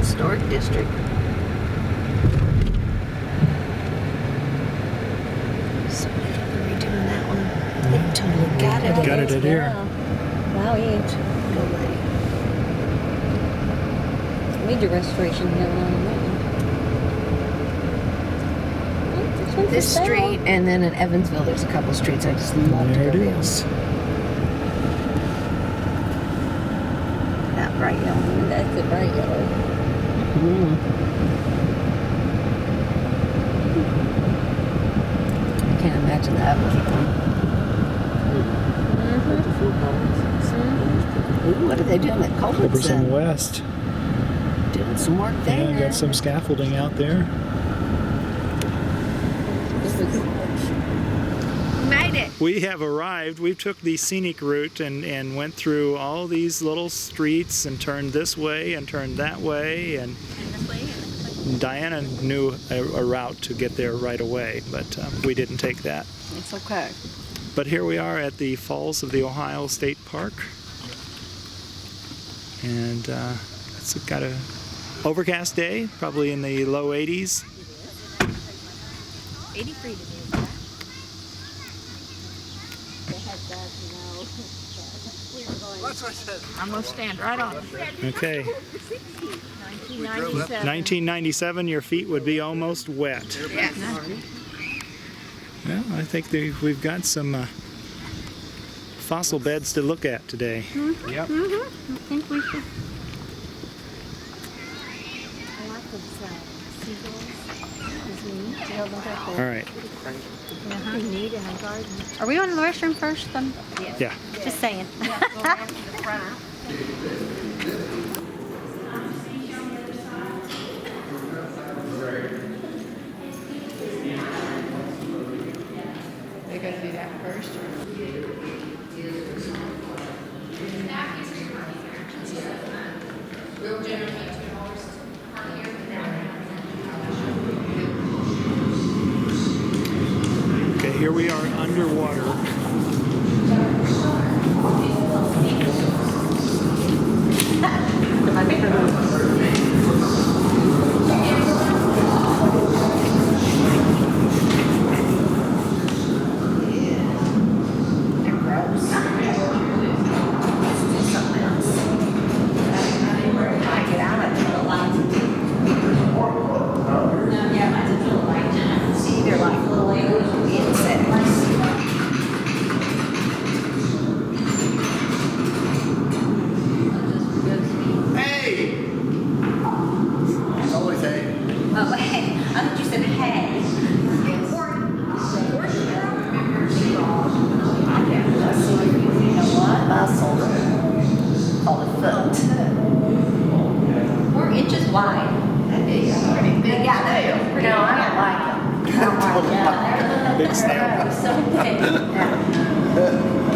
Historic District. So they're redoing that one. They totally got it. Got it here. Wow, each. Major restoration going on in that one. This street, and then in Evansville, there's a couple streets I just love to There go it down. is. That bright yellow. That's the bright yellow. I can't imagine that with Ooh, what are they doing at Culver's Culberson then? West. Doing some work there. Yeah, got some scaffolding out there. Made it. We have arrived. We took the scenic route and went through all these little streets and turned this way and turned that way. And Diana knew a route to get there right away, but we didn't take that. It's okay. But here we are at the Falls of the Ohio State Park. And it's got a overcast day, probably in the low 80s. 83 today. I'm going to stand right on it. Okay. 1997. 1997, your feet would be almost wet. Yeah. Well, I think we've got some fossil beds to look at today. I Yep. think we should. I like those seagulls. All right. Neat in a garden. Are we on the restroom first then? Yeah. Just saying. They're going to do that first. Okay, here we are underwater. They're gross. Let's do something else. I get out of it. See, they're like little insects. Hey! It's always hey. Oh, hey. I thought you said hey. You know what? Muscle. Called a foot. 4 inches wide. That is pretty big. Yeah, they are. No, I don't like them. I don't like them. Big snail. So big.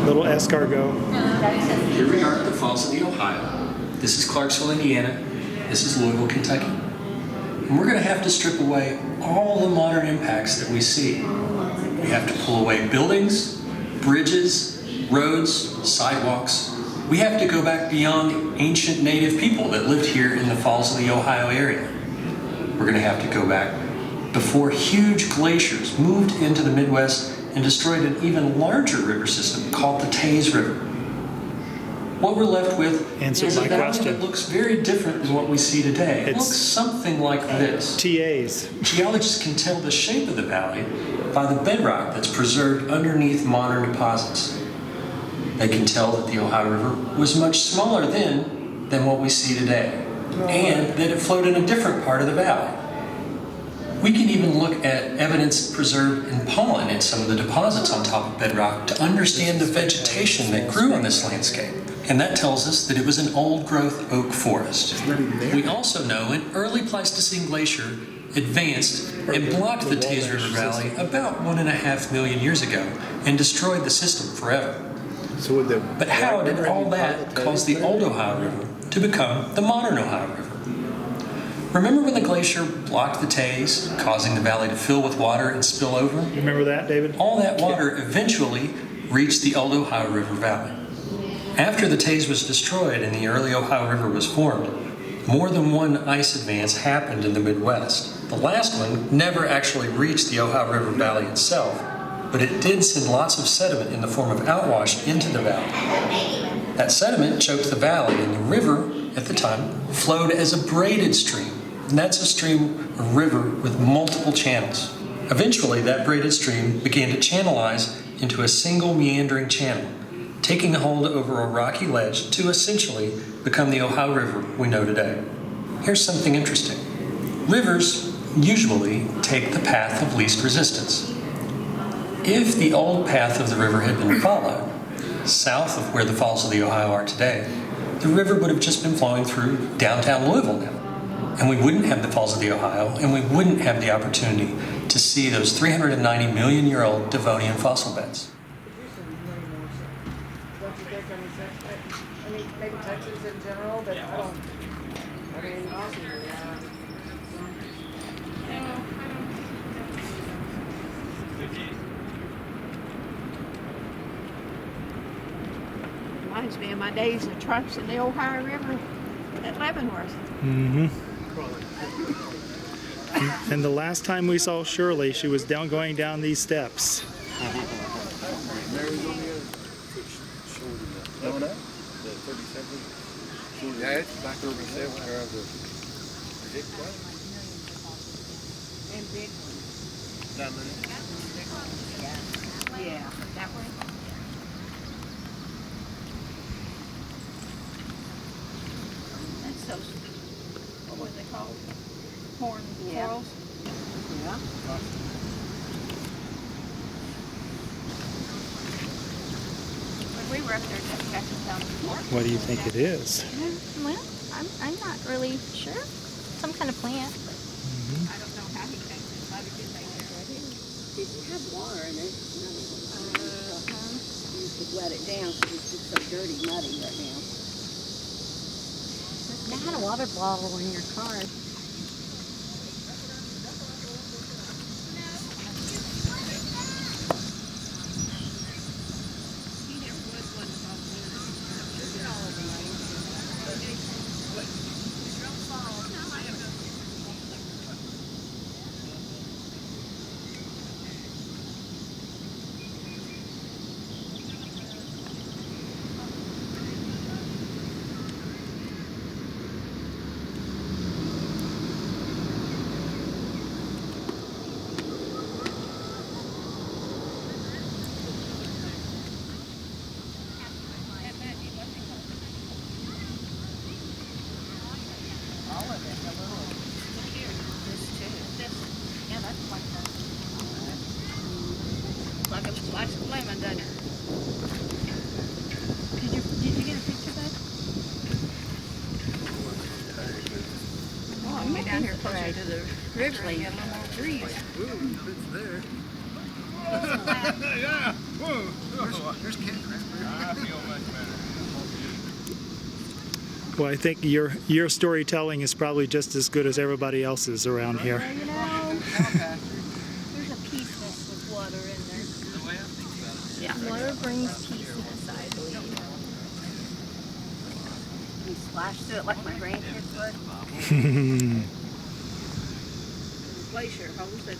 Little escargot. Here we are at the Falls of the Ohio. This is Clarksville, Indiana. This is Louisville, Kentucky. And we're going to have to strip away all the modern impacts that we see. We have to pull away buildings, bridges, roads, sidewalks. We have to go back beyond the ancient native people that lived here in the Falls of the Ohio area. We're going to have to go back before huge glaciers moved into the Midwest and destroyed an even larger river system called the Taze River. What we're left with Answer is a my valley question. that looks very different than what we see today. It It's- looks something like this. TAs. Geologists can tell the shape of the valley by the bedrock that's preserved underneath modern deposits. They can tell that the Ohio River was much smaller then than what we see today, and that it flowed in a different part of the valley. We can even look at evidence preserved in pollen in some of the deposits on top of bedrock to understand the vegetation that grew on this landscape. And that tells us that it was an old-growth oak forest. We also know an early Pleistocene glacier advanced and blocked the Taze River Valley about 1.5 million years ago and destroyed the system forever. So would the But how did all that cause the old Ohio River to become the modern Ohio River? Remember when the glacier blocked the Taze, causing the valley to fill with water and spill over? You remember that, David? All that water eventually reached the old Ohio River Valley. After the Taze was destroyed and the early Ohio River was formed, More than one ice advance happened in the Midwest. The last one never actually reached the Ohio River Valley itself, but it did send lots of sediment in the form of outwash into the valley. That sediment choked the valley, and the river, at the time, flowed as a braided stream. And that's a river with multiple channels. Eventually, that braided stream began to channelize into a single meandering channel, taking hold over a rocky ledge to essentially become the Ohio River we know today. Here's something interesting. Rivers usually take the path of least resistance. If the old path of the river had been followed, south of where the falls of the Ohio are today, the river would have just been flowing through downtown Louisville now. And we wouldn't have the falls of the Ohio, and we wouldn't have the opportunity to see those 390 million year old Devonian fossil beds. I mean, maybe Texas in general, but I don't. I mean, Reminds me of my days of trucks in the Ohio River at Leavenworth. Mm-hmm. And the last time we saw Shirley, she was going down these steps. Yeah, it's back over 7 or the big one. And big Down there. Yeah, that way. That's those, what were they called? Horn corals? Yeah. When we were up there checking down before. What do you think it is? Well, I'm not really sure. Some kind of plant. I don't know how he takes it, but he did take care of it. Did you have water in it? You could let it down because it's just so dirty, muddy right now. I had a water bottle in your car. Like a slice of lemon, doesn't it? Did you get a picture of that? Oh, I'm way down here closer to the river and get a little more trees. Ooh, it's there. Yeah. Whoa. There's Ken Cranberry. I feel much better. Well, I think your storytelling is probably just as good as everybody else's around here. You know, there's a peace with water in there. The way I think about it. Yeah. Water brings peace, I believe. You splash through it like my grandkids would. Glacier holds it.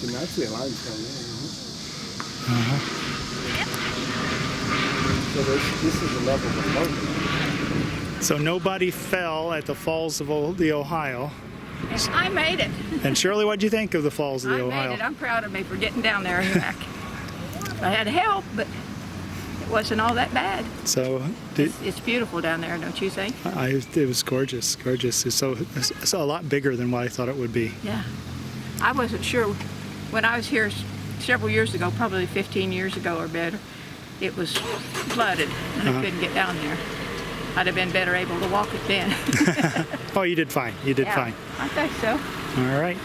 Can I see a limestone there? So this is the level of floating. So nobody fell at the falls of the Ohio. I made it. And Shirley, what'd you think of the falls of the I Ohio? made it. I'm proud of me for getting down there and back. I had help, but it wasn't all that bad. So It's beautiful down there, don't you think? it was gorgeous, gorgeous. It's a lot bigger than what I thought it would be. Yeah. I wasn't sure when I was here several years ago, probably 15 years ago or better, it was flooded and I couldn't get down there. I'd have been better able to walk it then. Oh, you did fine. You did Yeah, fine. I think so. All right.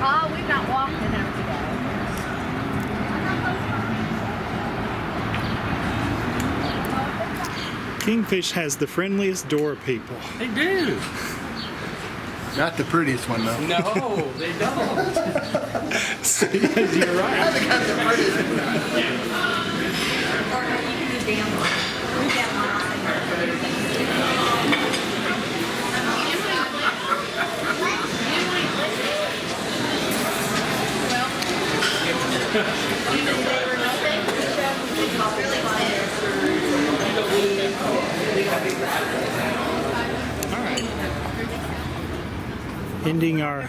Oh, we've not walked in there today. Kingfish has the friendliest door people. They do. Not the prettiest one though. No, they don't. You're right. Or you can move down. Move down one. Ending our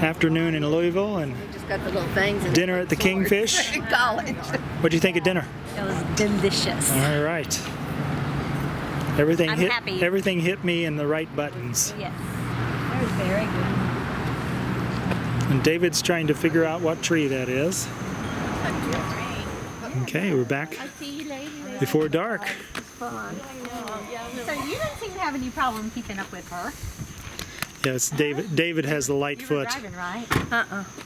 afternoon in Louisville and Just got the little things. And dinner at the Kingfish. College. What'd you think of dinner? It was delicious. All right. Everything I'm hit. happy. Everything hit me in the right buttons. Yes. It was very good. And David's trying to figure out what tree that is. Okay, we're back See you later. before dark. So you didn't seem to have any problem keeping up with her. Yes, David has the light You were foot. driving, right?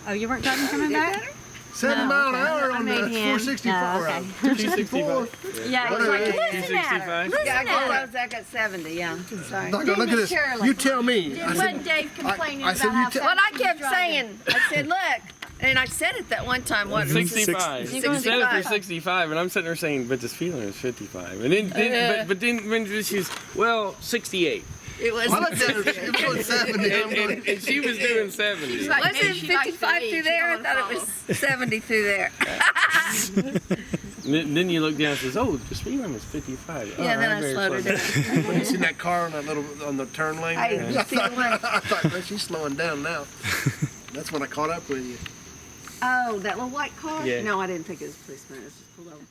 Oh, you weren't driving coming back? 70 mile an hour on the made him. 464. Oh, okay. 264. Yeah, What is it? listen at her. 265? Listen Yeah, I at her. got 70, yeah. Sorry. Doc, look at this. Shirley. You tell me. I Wasn't said, Dave complaining I said about you how tell- Well, I fast he was kept driving? saying, I said, look, and I said it that one time, what? 65. You said it for 65. 65, and I'm sitting there saying, but this feeling is 55. And then, but then when she's, well, 68. It was. I looked at her. She was going 70. I'm going, And she was doing 70. Was me, it she likes to 55 eat. through She there? I don't thought it was 70 through there. And then you look down and says, oh, the speed limit is 55. Yeah, then I better slowed her slow down. when you seen that car on that little on the turn lane Hey, there, you see the one? I thought, man, she's slowing down now. That's when I caught up with you. Oh, that little white car? Yeah. No, I didn't think it was a policeman. It was just pulled over.